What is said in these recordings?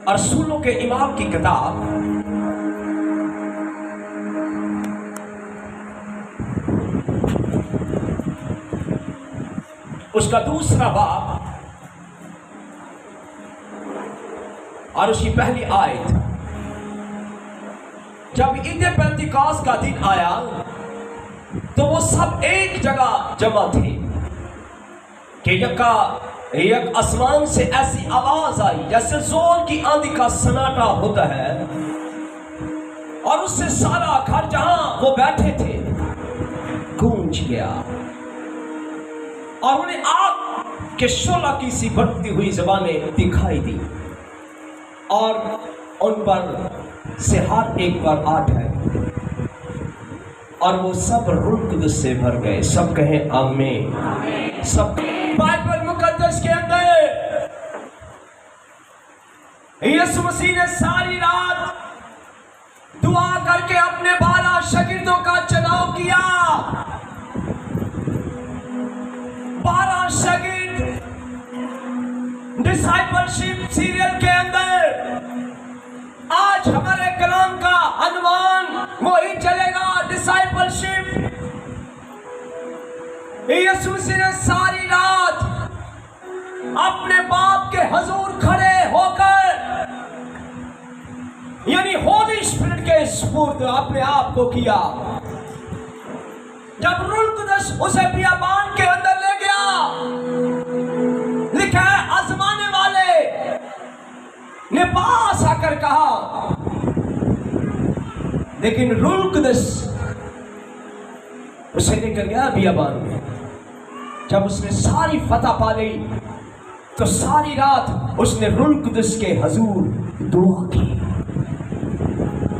रसूलों के इमाम की किताब उसका दूसरा बाब और उसकी पहली आयत। जब ईद पेंतिकोस्त का दिन आया तो वो सब एक जगह जमा थे कि एक आसमान से ऐसी आवाज आई जैसे जोर की आंधी का सन्नाटा होता है, और उससे सारा घर जहां वो बैठे थे गूंज गया, और उन्हें आग के शोला की सी बढ़ती हुई ज़बानें दिखाई दी, और उन पर से हर एक पर आठ है, और वो सब रूह कुदस से भर गए। सब कहें आमीन। सब बाइबल मुकद्दस के अंदर यीशु मसीह ने सारी रात दुआ करके अपने 12 शागिर्दों का चुनाव किया। 12 शागिर्द डिसाइपलशिप सीरियल के अंदर आज हमारे कलाम का अनुमान वही चलेगा, डिसाइपलशिप। यीशु मसीह ने सारी रात अपने बाप के हुजूर खड़े होकर, यानी होली स्पिरिट के स्फूर्त अपने आप को किया। जब रूह कुदस उसे बियाबान के अंदर ले गया, लिखा है आजमाने वाले ने पास आकर कहा, लेकिन रूह कुदस उसे लेकर गया बियाबान में। जब उसने सारी फतह पा ली तो सारी रात उसने रूह कुदस के हुजूर दुआ की,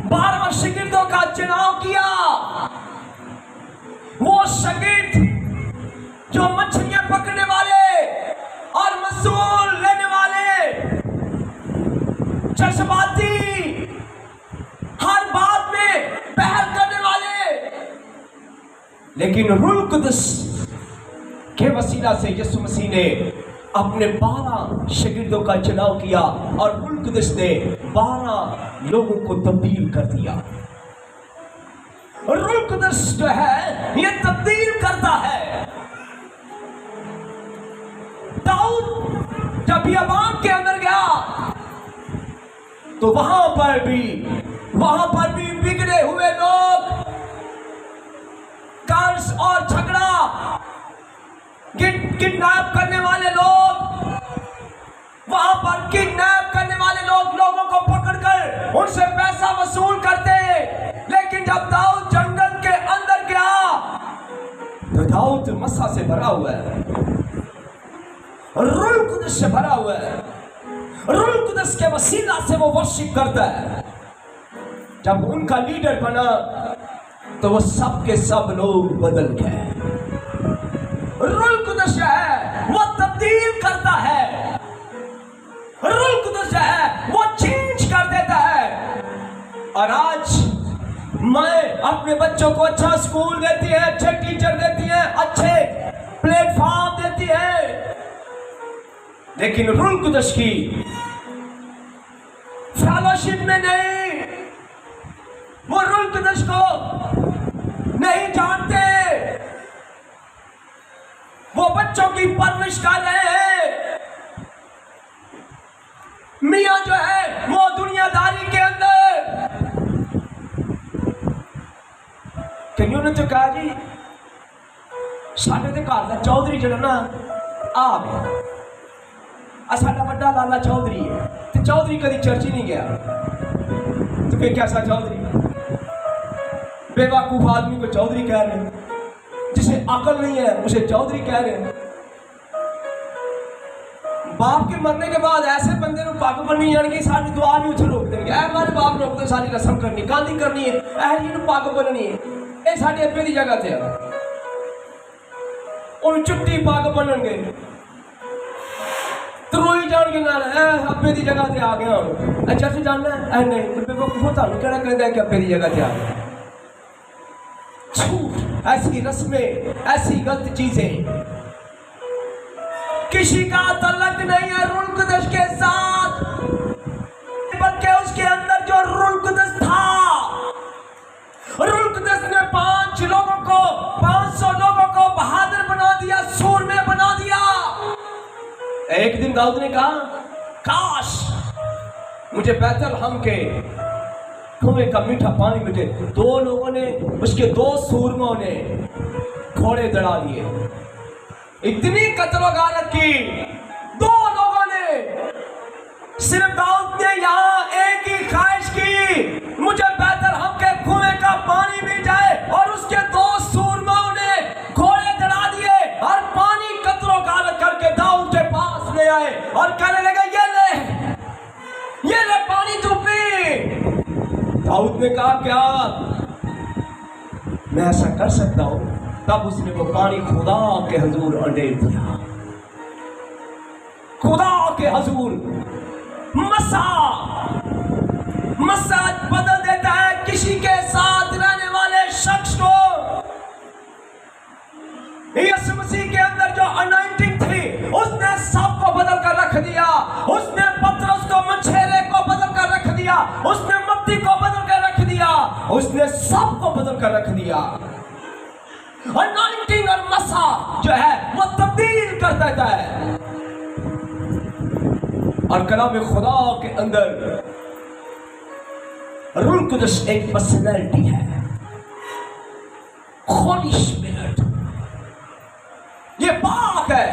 12 शागिर्दों का चुनाव किया। वो शागिर्द जो मछलियां पकड़ने वाले और मसूल लेने वाले, जज्बाती, हर बात में पहल करने वाले, लेकिन रूह कुदस के वसीला से यीशु मसीह ने अपने 12 शागिर्दों का चुनाव किया, और रूह कुदस ने 12 लोगों को तब्दील कर दिया। रूह कुदस जो है ये तब्दील करता है। दाऊद जब बियाबान के अंदर गया तो वहां पर भी बिगड़े हुए लोग, कर्ज और झगड़ा, किडनैप करने वाले लोग, वहां पर किडनैप करने वाले लोग लोगों को पकड़कर उनसे पैसा वसूल करते। लेकिन जब दाऊद जंगल के अंदर गया तो दाऊद मसा से भरा हुआ है, रूह कुदस से भरा हुआ है। रूह कुदस के वसीला से वो वर्शिप करता है। जब उनका लीडर बना तो वो सब के सब लोग बदल गए। रूह कुदस जो है वो तब्दील करता है। रूह कुदस जो है वो चेंज कर देता है। और आज मैं अपने बच्चों को अच्छा स्कूल देती है, अच्छे टीचर देती है, अच्छे प्लेटफॉर्म देती है, लेकिन रूह कुदस की फेलोशिप में नहीं, वो रूह कुदस को नहीं जानते। वो बच्चों की परवरिश कर रहे हैं। मियां जो है वो दुनियादारी के अंदर, कईयों ने तो कहा जी साढ़े ते घर का चौधरी जो ना आ गया, साडा बड़ा लाला चौधरी है, तो चौधरी कभी चर्च ही नहीं गया, तो फिर कैसा चौधरी? बेवकूफ आदमी को चौधरी कह रहे हैं, जिसे अकल नहीं है उसे चौधरी कह रहे हैं। बाप के मरने के बाद ऐसे बंदे को पग बननी जाएगी, सारी दुआ नहीं उसे रोक देंगे। हमारे बाप रोक दे, सारी रस्म करनी, गांधी करनी है, ऐसी पग बननी है, ये साढ़े अब्बे की जगह थे। उन चुट्टी पग बननगे तो रोई जाएंगे ना, अब्बे की जगह से आ गया। चर्च जाना है नहीं, बेवकूफ थानू कहना कहता है कि अब्बे की जगह से आ गया। झूठ, ऐसी रस्में, ऐसी गलत चीजें, किसी का तल्लक नहीं है रूह कुदस के साथ। दाऊद ने कहा, काश मुझे बैतलहम के कुएं का मीठा पानी मिले। दो लोगों ने, उसके दो सूरमों ने घोड़े दड़ा लिए, इतनी कत्ल गारत की। दो लोगों ने, सिर्फ दाऊद ने यहाँ एक ही ख्वाहिश की, मुझे बैतलहम के कुएं का पानी मिल जाए। और उसके दो सूरमों ने घोड़े दड़ा दिए और पानी कत्ल गारत करके दाऊद के पास ले आए और कहने लगे, ये ले पानी तू पी। दाऊद ने कहा, क्या मैं ऐसा कर सकता हूं? तब उसने वो पानी खुदा के हुजूर अंडेर दिया। खुदा के हुजूर मसा बदल देता है किसी के साथ रहने वाले शख्स को। यीशु मसीह के अंदर जो अनॉइंटिंग थी, उसने सबको बदल कर रख दिया। उसने पतरस को, मछेरे को बदल कर रख दिया। उसने मत्ती को बदल कर रख दिया। उसने सबको बदल कर रख दिया। अनॉइंटिंग और मसा जो है वो तब्दील कर देता है। और कलाम खुदा के अंदर रूह कुदस एक पर्सनैलिटी है, होली स्पिरिट। ये पाक है,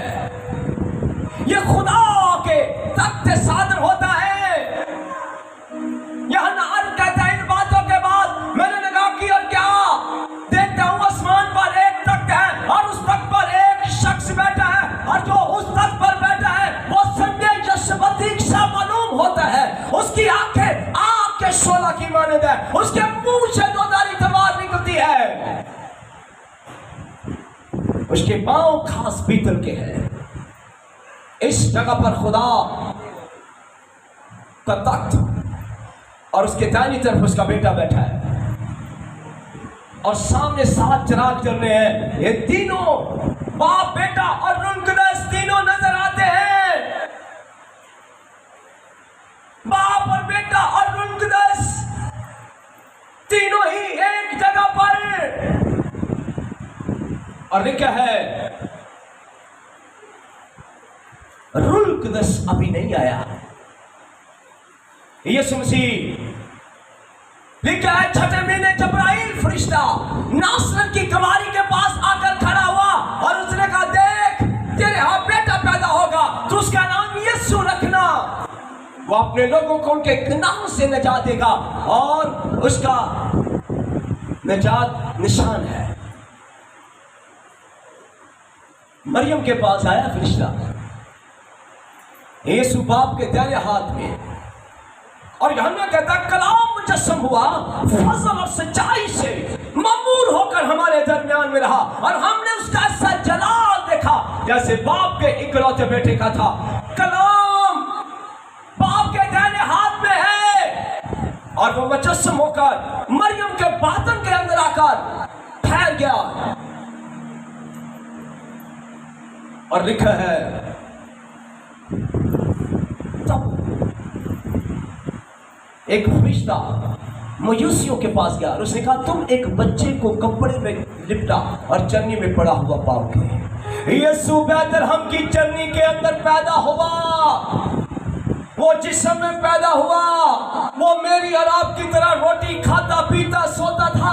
ये खुदा के तख्त सादर होता है। यहां अर्ज कहता है इन बातों के बाद मैंने निगाह की और क्या देखता हूं, आसमान पर एक तख्त है और उस तख्त पर एक शख्स बैठा है। और जो उस तख्त पर बैठा है वो संजय यशवंती सा मालूम होता है। उसकी आंखें आग के शोला की मानद है। उसके मुंह से दो धारी तलवार निकलती है। उसके पांव खास पीतल के हैं। इस जगह पर खुदा का तख्त और उसके दाहिनी तरफ उसका बेटा बैठा है और सामने 7 चिराग जल रहे हैं। ये तीनों, बाप, बेटा और रूह कुदस, तीनों नजर आते हैं। बाप और बेटा और रूह कुदस तीनों ही एक जगह पर। और लिखा है रूह कुदस अभी नहीं आया। यीशु मसीह, लिखा है 6ठे महीने जब्राइल फरिश्ता नासरत की कवारी के पास आकर खड़ा हुआ और उसने कहा, देख तेरे यहाँ बेटा पैदा होगा, तो उसका नाम यीशु रखना। वो अपने लोगों को उनके गुनाहों से निजात देगा और उसका निजात निशान है। मरियम के पास आया फरिश्ता, यीशु बाप के दाहिने हाथ में, और यूहन्ना कहता कलाम मुजस्सम हुआ, फजल और सच्चाई से ममूर होकर हमारे दरमियान में रहा और हमने उसका ऐसा जलाल देखा जैसे बाप के इकलौते बेटे का था। कलाम बाप के दाहिने हाथ में है और वो मुजस्सम होकर मरियम के बातन के अंदर आकर ठहर गया। और लिखा है तब एक फरिश्ता मयूसियों के पास गया और उसने कहा, तुम एक बच्चे को कपड़े में लिपटा और चरनी में पड़ा हुआ पाओगे। यीशु बैतलहम की चरनी के अंदर पैदा हुआ। वो जिस्म में पैदा हुआ, वो मेरी और आपकी तरह रोटी खाता पीता सोता था,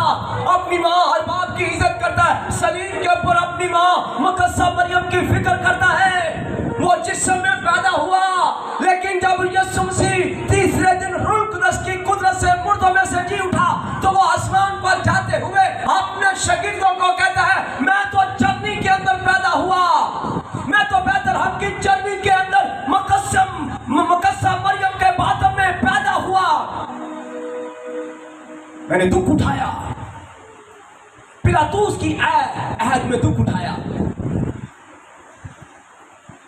अपनी माँ और बाप की इज्जत करता है, शरीर के ऊपर अपनी माँ मुकद्दसा मरियम की फिक्र करता है। वो जिस्म में पैदा हुआ, लेकिन जब यीशु मसीह तीसरे दिन रूह कुदस की कुदरत से मुर्दों में से जी उठा, तो वो आसमान पर जाते हुए अपने शागिर्दों को कहता है, मैं तो चरनी के अंदर पैदा हुआ, मैं तो बैतलहम की चरनी के अंदर मुकद्दसा मरियम के बातन में पैदा हुआ। मैंने दुख उठाया, पिलातूस की अहद में दुख उठाया।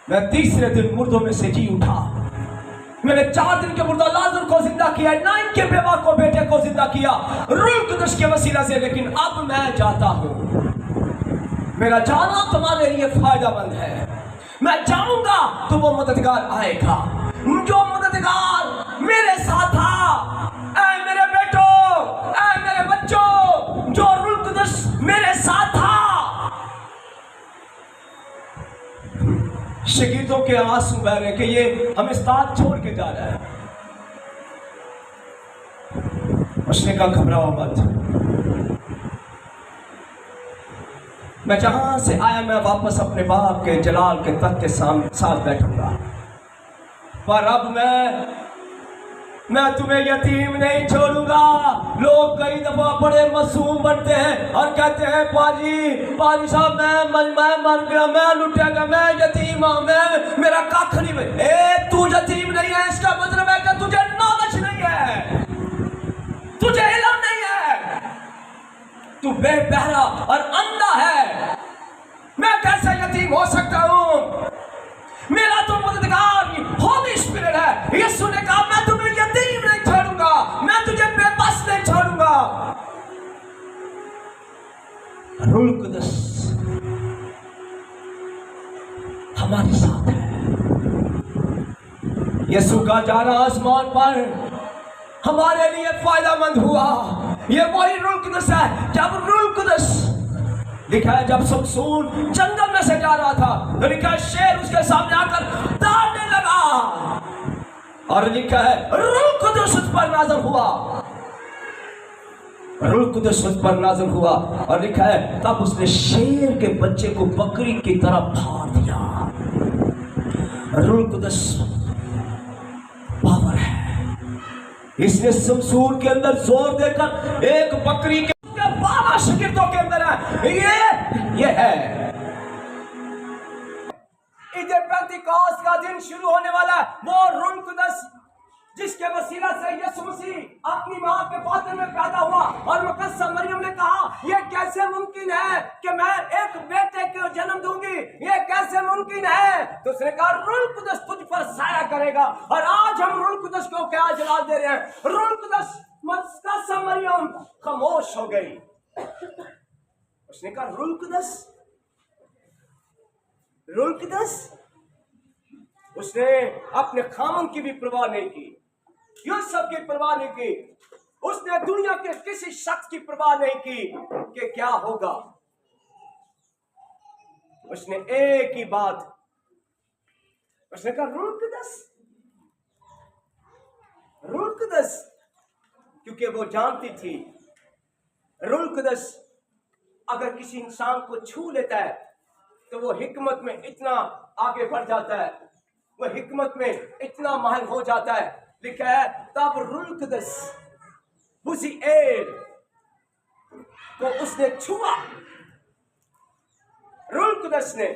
मैं तीसरे दिन मुर्दों में से जी उठा। मैंने 4 दिन के मुर्दा लाजर को जिंदा किया, नाइन के बेवा को बेटे को जिंदा किया रूह कुदस के वसीला से। लेकिन अब मैं जाता हूं, मेरा जाना तुम्हारे लिए फायदेमंद है। मैं जाऊंगा तो वो मददगार आएगा, जो मददगार मेरे साथ था। ऐ मेरे बेटों, ऐ मेरे बच्चों, जो रूह कुदस मेरे साथ था। शागिर्दों के आंसू बह रहे कि ये हमें साथ छोड़ के जा रहा है। उसने कहा घबराओ मत, मैं जहां से आया मैं वापस अपने बाप के जलाल के तख्त के साथ बैठूंगा, पर अब मैं तुम्हें यतीम नहीं छोड़ूंगा। लोग कई दफा बड़े मासूम बनते हैं और कहते हैं पाजी साहब मैं मर गया, मैं लुटा गया, मैं यतीम हूं, मेरा कख नहीं। तू यतीम नहीं है, इसका मतलब है कि तुझे नॉलेज नहीं है, तुझे इल्म नहीं है, तू बेबहरा और अंधा है। मैं कैसे यतीम हो सकता हूं? मेरा तो मददगार होली स्पिरिट है। यीशु ने कहा मैं तुम्हें यतीम नहीं छोड़ूंगा, मैं तुझे बेबस नहीं छोड़ूंगा। रूह कुदस हमारे साथ है। यीशु का जाना आसमान पर हमारे लिए फायदेमंद हुआ। ये वही रूह कुदस है। जब रूह कुदस लिखा है, जब समसून जंगल में से जा रहा था तो लिखा है शेर उसके सामने आकर दौड़ने लगा, और लिखा है रूह कुदस उस पर नाज़िल हुआ, रूह कुदस उस पर नाज़िल हुआ, और लिखा है तब उसने शेर के बच्चे को बकरी की तरह फाड़ दिया। रूह कुदस पावर है। इसने समसून के अंदर जोर देकर एक बकरी के 12 शागिर्दों के अंदर है। ये है ईद पेंतिकोस्त का दिन शुरू होने वाला है। वो रूह कुदस जिसके वसीला से यीशु मसीह अपनी मां के बातन में पैदा हुआ, और मुकद्दस मरियम ने कहा यह कैसे मुमकिन है कि मैं एक बेटे को जन्म दूंगी, ये कैसे मुमकिन है? तो उसने कहा रूह कुदस तुझ पर साया करेगा। और आज हम रूह कुदस को क्या जलाल दे रहे हैं। रूह कुदस मुकद्दस मरियम खामोश हो गई। उसने कहा रूह कुदस उसने अपने खामन की भी परवाह नहीं की, यूसुफ की परवाह नहीं की, उसने दुनिया के किसी शख्स की परवाह नहीं की कि क्या होगा। उसने एक ही बात, उसने कहा रूह कुदस, क्योंकि वो जानती थी रूह कुदस अगर किसी इंसान को छू लेता है तो वो हिकमत में इतना आगे बढ़ जाता है, वो हिकमत में इतना माहिर हो जाता है। लिखा है तब रूह कुदस बुज़ीएल को उसने छुआ। रूह कुदस ने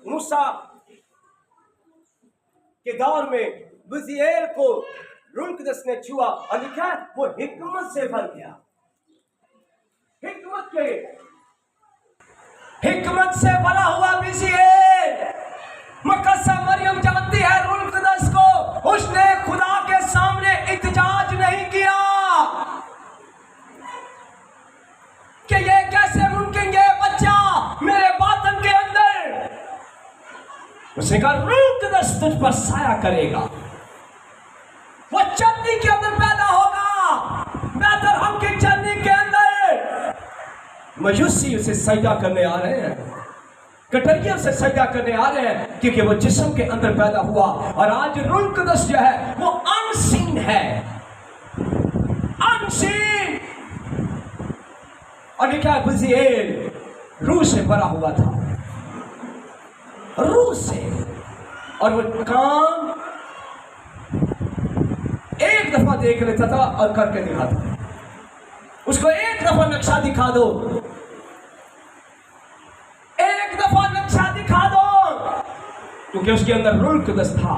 मूसा के दौर में बुज़ीएल को रूह कुदस ने छुआ, और लिखा है वो हिकमत से भर गया। हिकमत से भरा हुआ बुज़ीएल। मुकद्दस मरियम जानती है रूह कुदस को, उसने खुदा के सामने इत्जाज नहीं किया कि ये कैसे मुमकिन, ये बच्चा मेरे बातन के अंदर। उसने कहा रूह कुदस तुझ पर साया करेगा, वो चन्नी के अंदर पैदा होगा, बेथलहम की चन्नी के अंदर। मजूसी उसे सजदा करने आ रहे हैं, कटरिया से सजदा करने आ रहे हैं, क्योंकि वो जिस्म के अंदर पैदा हुआ। और आज रूह कुदस जो है वो अनसीन है, अनसीन। और लिखा है बुज़ीएल रूह से भरा हुआ था, रूह से, और वो काम एक दफा देख लेता था और करके दिखाता। उसको एक दफा नक्शा दिखा दो, एक दफा नक्शा दिखा दो, क्योंकि उसके अंदर रूह कुदस था।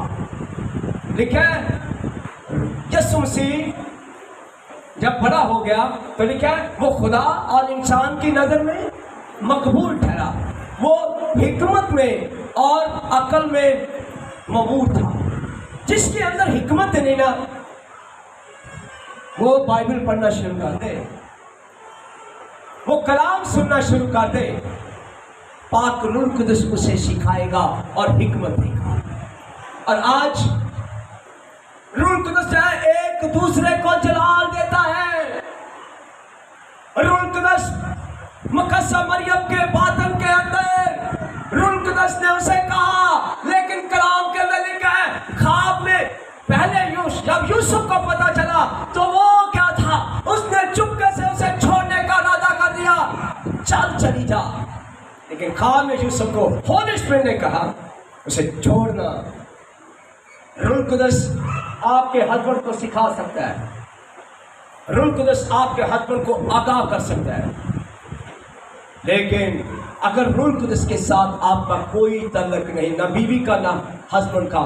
लिखा है यीशु मसीह जब बड़ा हो गया तो लिखा है वो खुदा और इंसान की नजर में मकबूल ठहरा, वो हिकमत में और अकल में मबूर था। जिसके अंदर हिकमत नहीं ना, वो बाइबल पढ़ना शुरू कर दे, वो कलाम सुनना शुरू कर दे, पाक रूह कुदस उसे सिखाएगा और हिकमत देगा। और आज रूह कुदस एक दूसरे को जलाल देता है। रूह कुदस मुकद्दस मरियम के बातन के अंदर रूह कुदस ने उसे कहा पहले जब यूसुफ को पता चला तो वो क्या था, उसने चुपके से उसे छोड़ने का इरादा कर दिया, चली जा। लेकिन ख्वाब में यूसुफ को होली स्पिरिट ने कहा उसे छोड़ना। रूह कुदस आपके हस्बैंड को सिखा सकता है, रूह कुदस आपके हस्बैंड को आगाह कर सकता है, लेकिन अगर रूह कुदस के साथ आपका कोई तल्लक नहीं, ना बीवी का ना हस्बैंड का,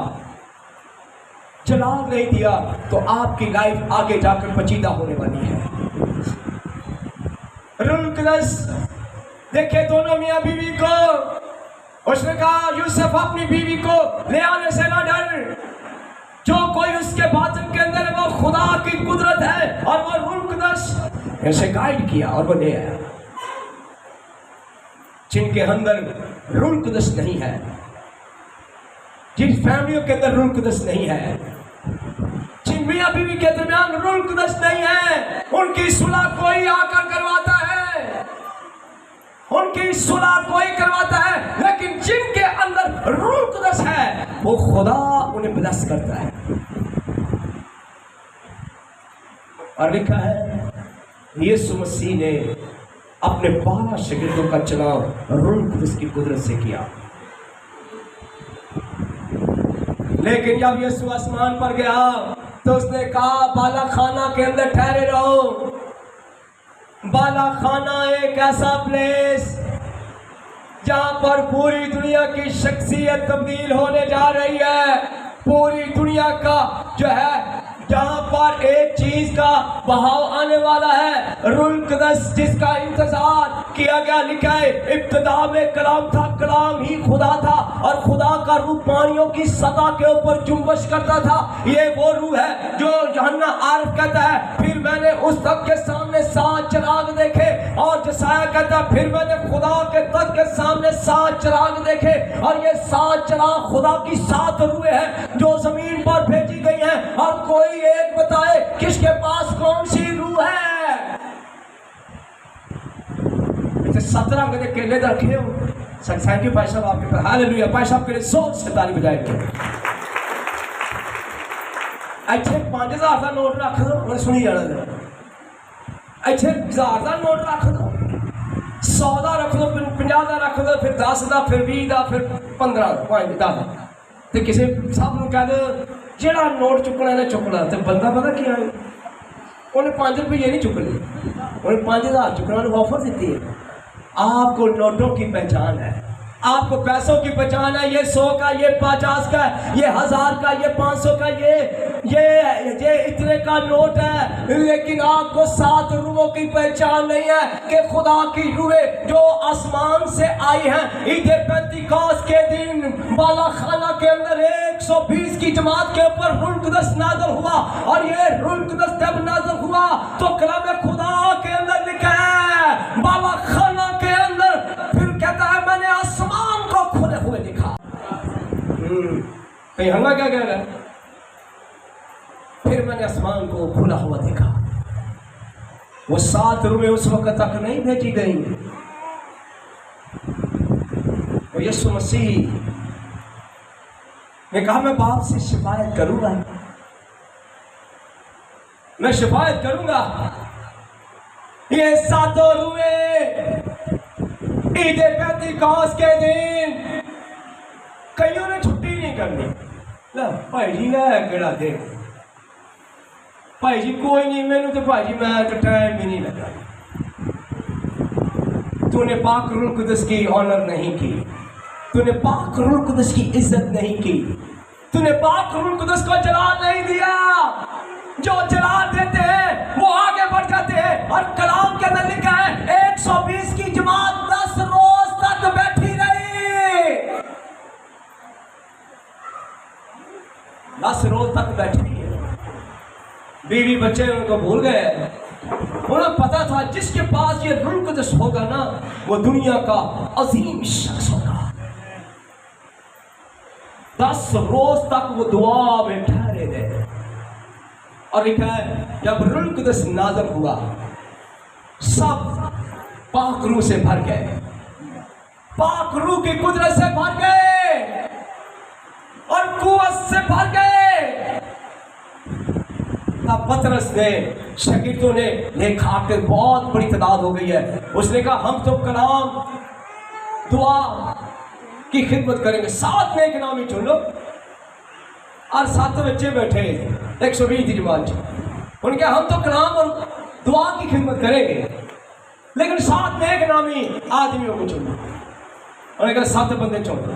जलाल नहीं दिया, तो आपकी लाइफ आगे जाकर पचीदा होने वाली है। रूह कुदस देखे दोनों मियां बीवी को, उसने कहा यूसुफ अपनी बीवी को ले आने से ना डर, जो कोई उसके बातन के अंदर है वो खुदा की कुदरत है, और वो रूह कुदस ऐसे गाइड किया और वो ले आया। जिनके अंदर रूह कुदस नहीं है, जिन फैमिलियों के अंदर रूह कुदस नहीं है, जिन मियां बीवी के दरमियान रूह कुदस नहीं है, उनकी सुलह कोई आकर करवाता है, उनकी सुलह कोई करवाता है, लेकिन जिनके अंदर रूह कुदस है वो खुदा उन्हें ब्लेस करता है। और लिखा है यीशु मसीह ने अपने 12 शागिर्दों का चुनाव रूह कुदस की कुदरत से किया। लेकिन जब यीशु आसमान पर गया तो उसने कहा बाला खाना के अंदर ठहरे रहो। बाला खाना एक ऐसा प्लेस जहां पर पूरी दुनिया की शख्सियत तब्दील होने जा रही है, पूरी दुनिया का जो है, जहां पर एक चीज का बहाव आने वाला है, रूह कुदस जिसका इंतजार किया गया। लिखा है इब्तिदा में कलाम था, कलाम ही खुदा था, और खुदा का रूह पानियों की सतह के ऊपर जुम्बश करता था। ये वो रूह है जो यूहन्ना आरिफ कहता है फिर मैंने उस तक के सामने 7 चिराग देखे, और जसाया कहता है फिर मैंने खुदा के तक के सामने 7 चिराग देखे, और ये 7 चिराग खुदा की 7 रूहें हैं जो जमीन पर भेजी गई हैं। और कोई एक बताए किसके पास कौन सी रूह है? 17 के केले रखे हो। थैंक यू भाई साहब आपके पास, हालेलुया। भाई साहब के लिए जोर से ताली बजाएंगे। अच्छे 5000 का नोट रख दो, मैंने सुनी जाना दे। अच्छे 1000 का नोट रख दो, 100 का रख दो, फिर 50 का रख दो, फिर 10 का, फिर 20 का, फिर 15 5 10। तो किसी सब कह दो जेड़ा नोट चुकना है चुकना, तो बंदा पता क्या है, उन्हें 5 रुपये नहीं चुकने, उन्हें 5000 चुकना, उन्हें ऑफर देती है। आपको नोटों की पहचान है, आपको पैसों की पहचान है। ये 100 का, ये 50 का, ये 1000 का, ये 500 का, ये इतने का नोट है, लेकिन आपको 7 रूहों की पहचान नहीं है कि खुदा की रूहें जो आसमान से आई हैं। ईद पेंतिकोस्त के दिन बाला खाना के अंदर 120 की जमात के ऊपर रूह कुदस नाज़िल हुआ, और ये रूह कुदस जब नाज़िल हुआ तो कलाम खुदा के अंदर लिखा है बाला खाना के अंदर, फिर कहता है मैंने आसमान को खुले हुए देखा। कहीं हंगा क्या कह रहा है? फिर मैंने आसमान को खुला हुआ देखा। वो 7 रूहें उस वक्त तक नहीं भेजी गई। तो यीशु मसीह ने कहा मैं बाप से शिकायत करूंगा, मैं शिकायत करूंगा। ये 7 रूहें ईद पेंतिकोस्त के दिन कईयों ने छुट्टी नहीं करनी। भाई जी है केड़ा दे, भाई जी कोई नहीं, मैनू तो भाई जी मैं तो टाइम भी नहीं लगा। तूने पाक रूह कुदस की ऑनर नहीं की, तूने पाक रूह कुदस की इज्जत नहीं की, तूने पाक रूह कुदस को जलाल नहीं दिया। जो जलाल देते हैं वो आगे बढ़ जाते हैं। और कलाम के अंदर लिखा है 120 की जमात 10 रोज तक बैठी रही, 10 रोज तक बैठी है। बीवी बच्चे उनको भूल गए, उन्हें पता था जिसके पास ये रूह कुदस होगा ना वो दुनिया का अजीम शख्स होगा। 10 रोज तक वो दुआ में ठहरे रहे। और लिखा है जब रूह कुदस नाज़िल हुआ सब पाक रूह से भर गए, पाक रूह की कुदरत से भर गए और कुव्वत से भर गए। पतरस ने शागिर्दों ने देखा कि बहुत बड़ी तादाद हो गई है। उसने कहा हम तो कलाम दुआ की खिदमत करेंगे। 7 नेक नामी चुन लो और 7 बच्चे बैठे 120 की जमात। उनके हम तो कलाम और दुआ की खिदमत करेंगे, लेकिन 7 नेक नामी आदमियों को चुनो। उन्होंने कहा 7 बंदे चुनो।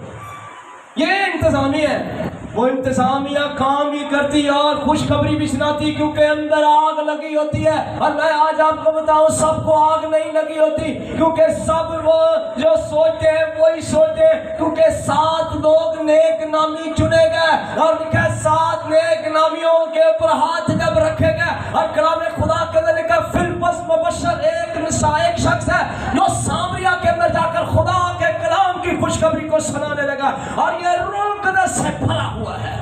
ये इंतजामिया है, वो इंतजामिया काम भी करती है और खुशखबरी भी सुनाती, क्योंकि अंदर आग लगी होती है। और मैं आज आपको बताऊं, सबको आग नहीं लगी होती, क्योंकि सब वो जो सोचते हैं वही सोचते हैं, क्योंकि 7 लोग नेक नामी चुने गए और लिखा 7 नेक नामियों के ऊपर हाथ जब रखे गए। और कलाम खुदा के अंदर लिखा फिलिप्पस मुबश्शिर एक शख्स है जो सामरिया के अंदर जाकर खुदा के कलाम की खुशखबरी को सुनाने लगा। और ये रूह कुदस से भरा हुआ है।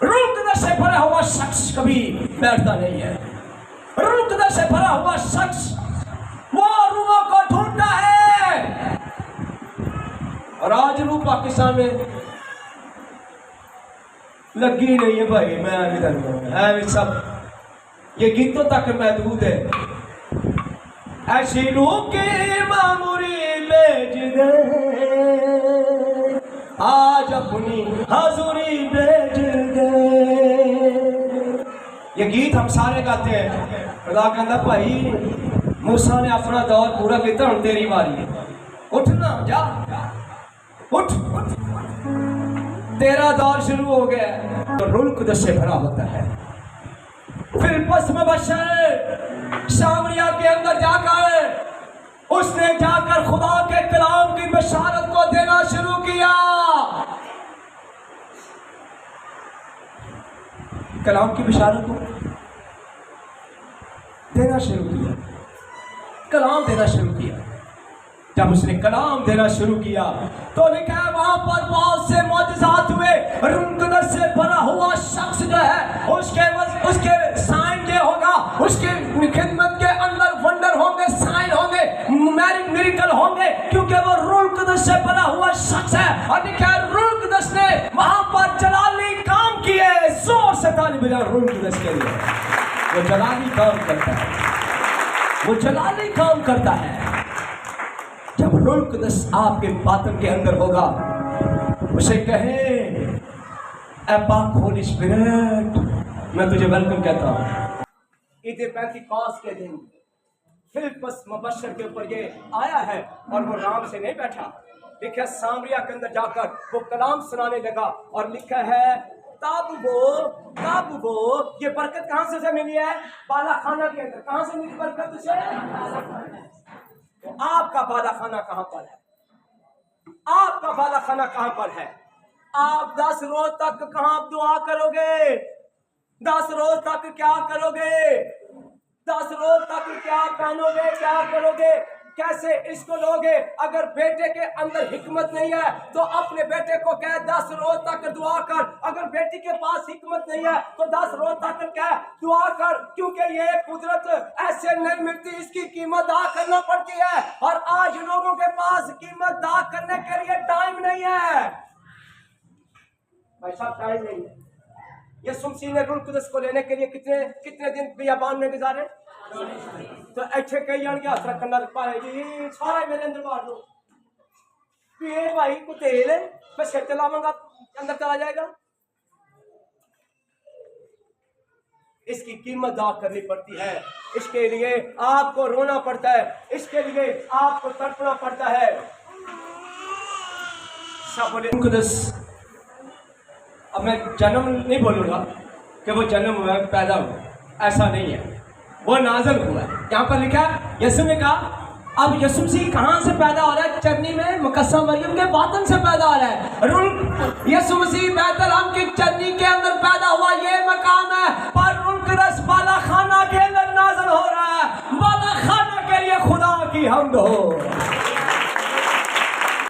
रूह कुदस से भरा हुआ शख्स कभी बैठता नहीं है। रूह कुदस से भरा हुआ शख्स वो रूहों को ढूंढता है। और आज रूह पाकिस्तान में लगी नहीं है भाई। मैं सब ये गीतों तक महदूद है। ऐसी रूह की मामूरी भेज दे, आज अपनी हाजुरी भेज दे। ये गीत हम सारे गाते हैं। खुदा कहता भाई मूसा ने अपना दौर पूरा किया, हम तेरी बारी है। उठना जा, उठ, तेरा दौर शुरू हो गया। तो रूह कुदस से भरा होता है। फिलिप्पस मुबश्शिर सामरिया के अंदर जाकर उसने जाकर खुदा के कलाम की बशारत को देना शुरू किया। कलाम की बशारत को देना शुरू किया, कलाम देना शुरू किया। जब उसने कलाम देना शुरू किया तो लिखा है वहां पर बहुत से मौजज़ात हुए। रूह कुदस से भरा हुआ शख्स जो है उसके साइन ये होगा, उसके खिदमत के अंदर वंडर होंगे, साइन होंगे, मिरेकल होंगे, क्योंकि वो रूह कुदस से भरा हुआ शख्स है। और लिखा है रूह कुदस ने वहां पर जलाली काम किए। जोर से ताली बजा रूह कुदस के लिए। वो जलाली काम करता है, वो जलाली काम करता है। जब रूह कुदस आपके बातन के अंदर होगा, उसे कहें ऐ पाक होली स्पिरिट, मैं तुझे वेलकम कहता हूँ। ईद पेंतिकोस्त के दिन फिलिप्पस मुबश्शिर के ऊपर ये आया है और वो आराम से नहीं बैठा। लिखा सामरिया के अंदर जाकर वो कलाम सुनाने लगा। और लिखा है तब वो ये बरकत कहाँ से उसे मिली है? बाला खाना के अंदर। कहाँ से मिली बरकत उसे? तो आपका बाला खाना कहाँ पर है? आपका बाला खाना कहाँ पर है? आप 10 रोज तक कहाँ दुआ करोगे? 10 रोज तक क्या करोगे? 10 रोज तक क्या पहनोगे? क्या करोगे? कैसे इसको लोगे? अगर बेटे के अंदर हिकमत नहीं है तो अपने बेटे को कह 10 रोज तक दुआ कर। अगर बेटी के पास हिकमत नहीं है तो 10 रोज तक कह दुआ कर, क्योंकि ये कुदरत ऐसे नहीं मिलती, इसकी कीमत अदा करना पड़ती है। और आज लोगों के पास कीमत अदा करने के लिए टाइम नहीं है भाई साहब, टाइम नहीं है। यीशु मसीह ने रूह कुदस को लेने के लिए कितने दिन बियाबान में गुजारे? तो अच्छे कई जन के हाथ रखना पाए जी सारा मेरे अंदर मार दो पिए भाई को तेल मैं सिर चलाऊंगा अंदर चला जाएगा। इसकी कीमत अदा करनी पड़ती है। इसके लिए आपको रोना पड़ता है, इसके लिए आपको तड़पना पड़ता है। सब कुदस, अब मैं जन्म नहीं बोलूंगा कि वो जन्म हुआ पैदा हुआ, ऐसा नहीं है, वो नाज़िल हुआ है। यहाँ पर लिखा है यीशु ने कहा। अब यीशु मसीह कहाँ से पैदा हो रहा है? चरनी में मुकस्सम मरियम के बातन से पैदा हो रहा है। यीशु मसीह बैतलहम की चरनी के अंदर पैदा हुआ, ये मकाम है। पर रूह कुदस बाला खाना के अंदर नाज़िल हो रहा है। बाला खाना के लिए खुदा की हम्द हो।